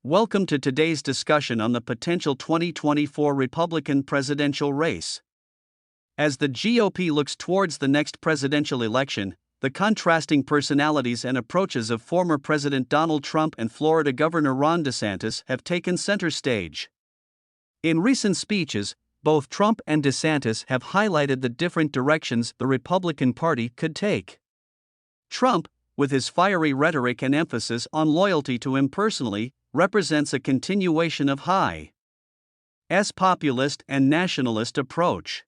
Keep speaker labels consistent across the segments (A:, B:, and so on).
A: Welcome to today's discussion on the potential 2024 Republican presidential race. As the GOP looks towards the next presidential election, the contrasting personalities and approaches of former President Donald Trump and Florida Governor Ron DeSantis have taken center stage. In recent speeches, both Trump and DeSantis have highlighted the different directions the Republican Party could take. Trump, with his fiery rhetoric and emphasis on loyalty to him personally, represents a continuation of his populist and nationalist approach.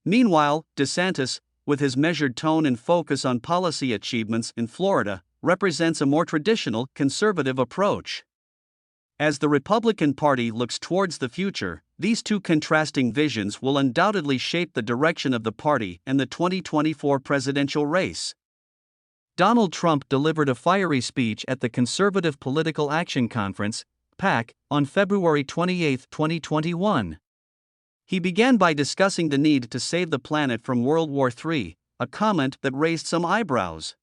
A: Meanwhile, DeSantis, with his measured tone and focus on policy achievements in Florida, represents a more traditional, conservative approach. As the Republican Party looks towards the future, these two contrasting visions will undoubtedly shape the direction of the party and the 2024 presidential race. Donald Trump delivered a fiery speech at the Conservative Political Action Conference, CPAC, on February 28, 2021. He began by discussing the need to save the planet from World War III, a comment that raised some eyebrows.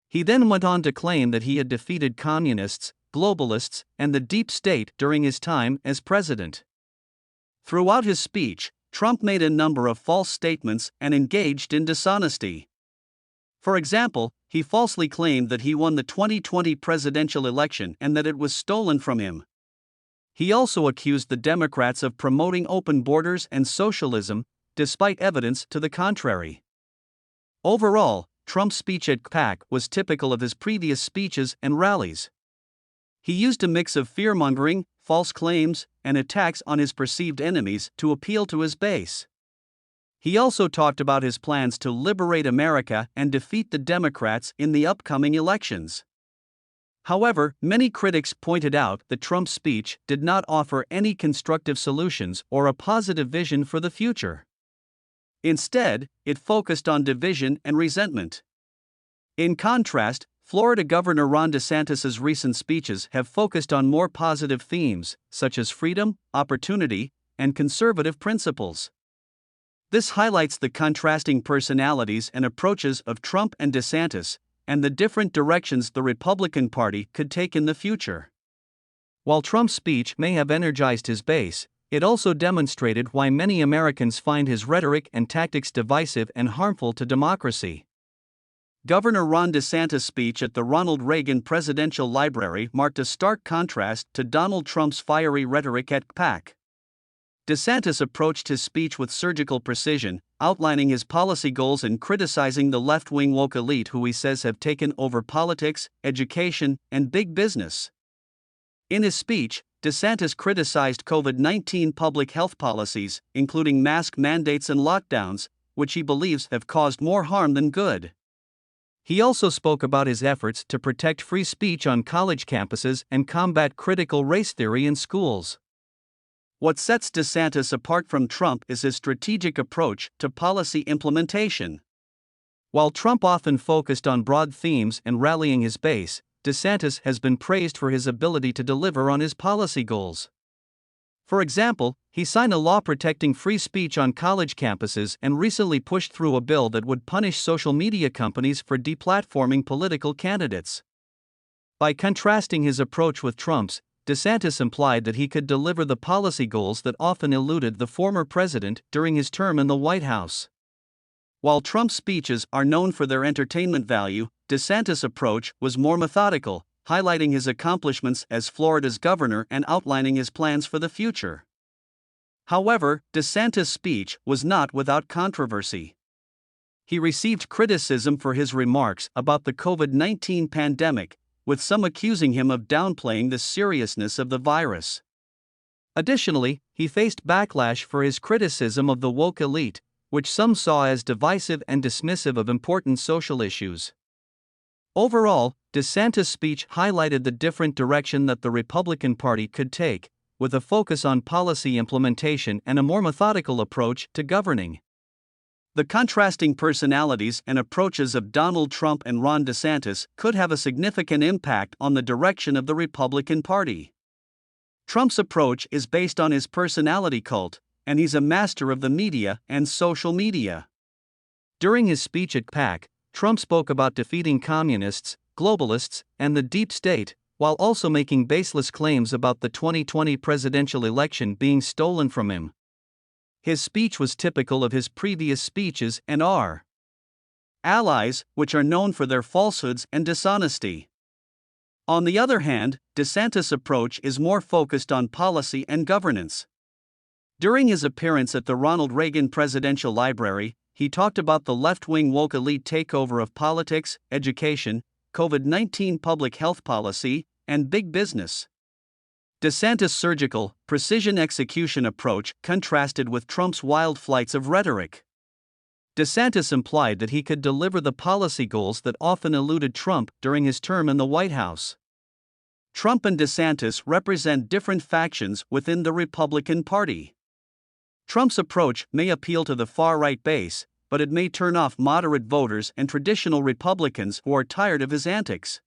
A: He then went on to claim that he had defeated communists, globalists, and the deep state during his time as president. Throughout his speech, Trump made a number of false statements and engaged in dishonesty. For example, he falsely claimed that he won the 2020 presidential election and that it was stolen from him. He also accused the Democrats of promoting open borders and socialism, despite evidence to the contrary. Overall, Trump's speech at CPAC was typical of his previous speeches and rallies. He used a mix of fear-mongering, false claims, and attacks on his perceived enemies to appeal to his base. He also talked about his plans to liberate America and defeat the Democrats in the upcoming elections. However, many critics pointed out that Trump's speech did not offer any constructive solutions or a positive vision for the future. Instead, it focused on division and resentment. In contrast, Florida Governor Ron DeSantis' recent speeches have focused on more positive themes, such as freedom, opportunity, and conservative principles. This highlights the contrasting personalities and approaches of Trump and DeSantis, and the different directions the Republican Party could take in the future. While Trump's speech may have energized his base, it also demonstrated why many Americans find his rhetoric and tactics divisive and harmful to democracy. Governor Ron DeSantis' speech at the Ronald Reagan Presidential Library marked a stark contrast to Donald Trump's fiery rhetoric at CPAC. DeSantis approached his speech with surgical precision, outlining his policy goals and criticizing the left-wing woke elite who he says have taken over politics, education, and big business. In his speech, DeSantis criticized COVID-19 public health policies, including mask mandates and lockdowns, which he believes have caused more harm than good. He also spoke about his efforts to protect free speech on college campuses and combat critical race theory in schools. What sets DeSantis apart from Trump is his strategic approach to policy implementation. While Trump often focused on broad themes and rallying his base, DeSantis has been praised for his ability to deliver on his policy goals. For example, he signed a law protecting free speech on college campuses and recently pushed through a bill that would punish social media companies for deplatforming political candidates. By contrasting his approach with Trump's, DeSantis implied that he could deliver the policy goals that often eluded the former president during his term in the White House. While Trump's speeches are known for their entertainment value, DeSantis' approach was more methodical, highlighting his accomplishments as Florida's governor and outlining his plans for the future. However, DeSantis' speech was not without controversy. He received criticism for his remarks about the COVID-19 pandemic, with some accusing him of downplaying the seriousness of the virus. Additionally, he faced backlash for his criticism of the woke elite, which some saw as divisive and dismissive of important social issues. Overall, DeSantis' speech highlighted the different direction that the Republican Party could take, with a focus on policy implementation and a more methodical approach to governing. The contrasting personalities and approaches of Donald Trump and Ron DeSantis could have a significant impact on the direction of the Republican Party. Trump's approach is based on his personality cult, and he's a master of the media and social media. During his speech at CPAC, Trump spoke about defeating communists, globalists, and the deep state, while also making baseless claims about the 2020 presidential election being stolen from him. His speech was typical of his previous speeches and our allies, which are known for their falsehoods and dishonesty. On the other hand, DeSantis' approach is more focused on policy and governance. During his appearance at the Ronald Reagan Presidential Library, he talked about the left-wing woke elite takeover of politics, education, COVID-19 public health policy, and big business. DeSantis' surgical, precision execution approach contrasted with Trump's wild flights of rhetoric. DeSantis implied that he could deliver the policy goals that often eluded Trump during his term in the White House. Trump and DeSantis represent different factions within the Republican Party. Trump's approach may appeal to the far-right base, but it may turn off moderate voters and traditional Republicans who are tired of his antics.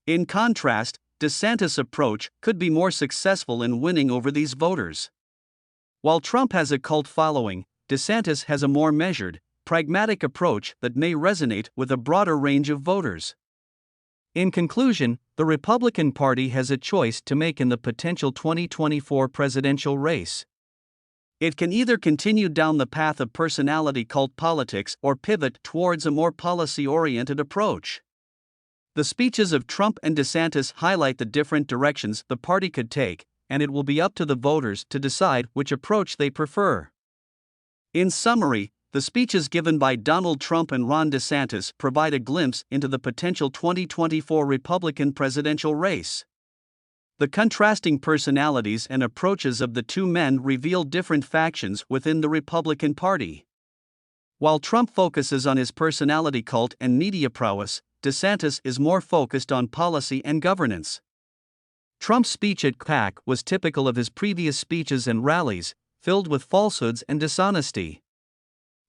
A: In contrast, DeSantis' approach could be more successful in winning over these voters. While Trump has a cult following, DeSantis has a more measured, pragmatic approach that may resonate with a broader range of voters. In conclusion, the Republican Party has a choice to make in the potential 2024 presidential race. It can either continue down the path of personality cult politics or pivot towards a more policy-oriented approach. The speeches of Trump and DeSantis highlight the different directions the party could take, and it will be up to the voters to decide which approach they prefer. In summary, the speeches given by Donald Trump and Ron DeSantis provide a glimpse into the potential 2024 Republican presidential race. The contrasting personalities and approaches of the two men reveal different factions within the Republican Party. While Trump focuses on his personality cult and media prowess, DeSantis is more focused on policy and governance. Trump's speech at CPAC was typical of his previous speeches and rallies, filled with falsehoods and dishonesty.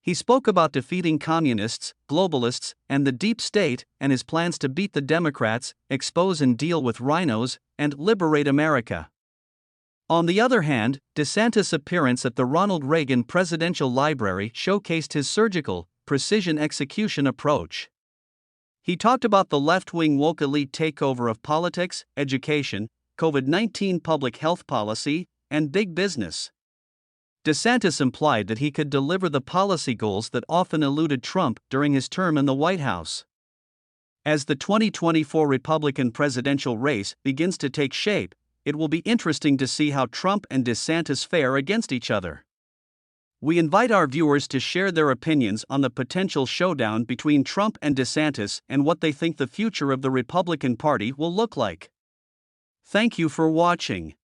A: He spoke about defeating communists, globalists, and the deep state, and his plans to beat the Democrats, expose and deal with rhinos, and liberate America. On the other hand, DeSantis' appearance at the Ronald Reagan Presidential Library showcased his surgical, precision execution approach. He talked about the left-wing woke elite takeover of politics, education, COVID-19 public health policy, and big business. DeSantis implied that he could deliver the policy goals that often eluded Trump during his term in the White House. As the 2024 Republican presidential race begins to take shape, it will be interesting to see how Trump and DeSantis fare against each other. We invite our viewers to share their opinions on the potential showdown between Trump and DeSantis and what they think the future of the Republican Party will look like. Thank you for watching.